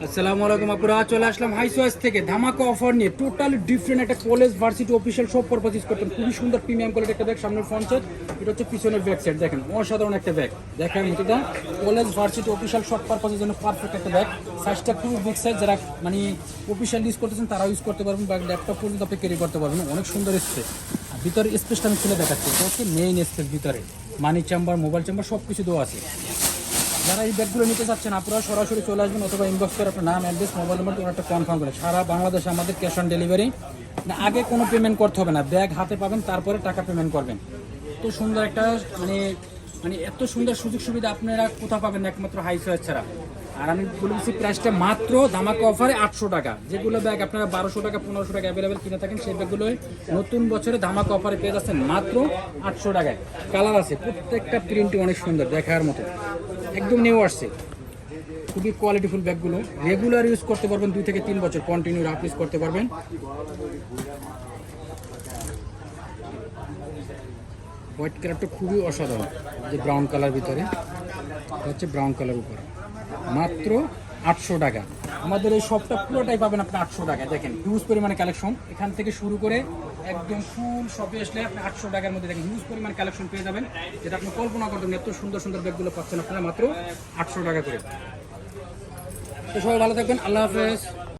আসসালামু আলাইকুম আপুরা, চলে আসলাম হাই চয়েস থেকে ধামাকা অফার নিয়ে। টোটালি ডিফারেন্ট একটা কলেজ ভার্সিটি অফিসিয়াল সব পারপাস ইউজ করতেন। খুবই সুন্দর প্রিমিয়াম কোয়ালিটি একটা ব্যাগ, সামনের ফ্রন্ট সাইড, এটা হচ্ছে পিছনের ব্যাক সাইড। দেখেন অসাধারণ একটা ব্যাগ, দেখেন এটা কলেজ ভার্সিটি অফিসিয়াল সব পারপাসের জন্য পারফেক্ট একটা ব্যাগ। সাইজটা খুবই বিগ সাইজ, যারা মানে অফিসিয়াল ইউজ করতেছেন তারাও ইউজ করতে পারবেন, বা ল্যাপটপ পর্যন্ত আপনি ক্যারি করতে পারবেন। অনেক সুন্দর স্পেস, ভিতরে স্পেসটা আমি খুলে দেখাচ্ছি। এটা হচ্ছে মেইন স্পেস, ভিতরে মানি চেম্বার, মোবাইল চেম্বার সব কিছু দেওয়া আছে। যারা এই ব্যাগগুলো নিতে চাচ্ছেন আপনারা সরাসরি চলে আসবেন, অথবা ইনবক্স করে আপনার নাম, অ্যাড্রেস, মোবাইল নাম্বার একটা কনফার্ম করে। সারা বাংলাদেশে আমাদের ক্যাশ অন ডেলিভারি, না আগে কোনো পেমেন্ট করতে হবে না, ব্যাগ হাতে পাবেন তারপরে টাকা পেমেন্ট করবেন। তো সুন্দর একটা মানে মানে এত সুন্দর সুযোগ সুবিধা আপনারা কোথাও পাবেন না, একমাত্র হাই চয়েস ছাড়া। আর আমি বলে দিচ্ছি প্রাইসটা মাত্র ধামাকা অফারে 800 টাকা। যেগুলো ব্যাগ আপনারা 1200 টাকা 1500 টাকা অ্যাভেলেবেল কিনে থাকেন, সেই ব্যাগগুলো নতুন বছরে ধামাকা অফারে পেয়ে যাচ্ছেন মাত্র 800 টাকায়। কালার আছে, প্রত্যেকটা প্রিন্টই অনেক সুন্দর, দেখার মতো, একদম নিউ আসছে। খুবই কোয়ালিটিফুল ব্যাগগুলো, রেগুলার ইউজ করতে পারবেন, 2 থেকে 3 বছর কন্টিনিউ রাফ ইউজ করতে পারবেন। হোয়াইট কালারটা খুবই অসাধারণ, যে ব্রাউন কালার ভিতরে, হচ্ছে ব্রাউন কালার উপরে, মাত্র 800 টাকা। আমাদের এই শপটা পুরোটাই পাবেন আপনি 800 টাকায়। দেখেন হিউজ পরিমাণে কালেকশন, এখান থেকে শুরু করে একদম ফুল শপে আসলে আপনি 800 টাকার মধ্যে দেখেন হিউজ পরিমাণে কালেকশন পেয়ে যাবেন, যেটা আপনি কল্পনা করবেন। এত সুন্দর সুন্দর ব্যাগগুলো পাচ্ছেন আপনারা মাত্র 800 টাকা করে। তো সবাই ভালো থাকবেন, আল্লাহ হাফেজ।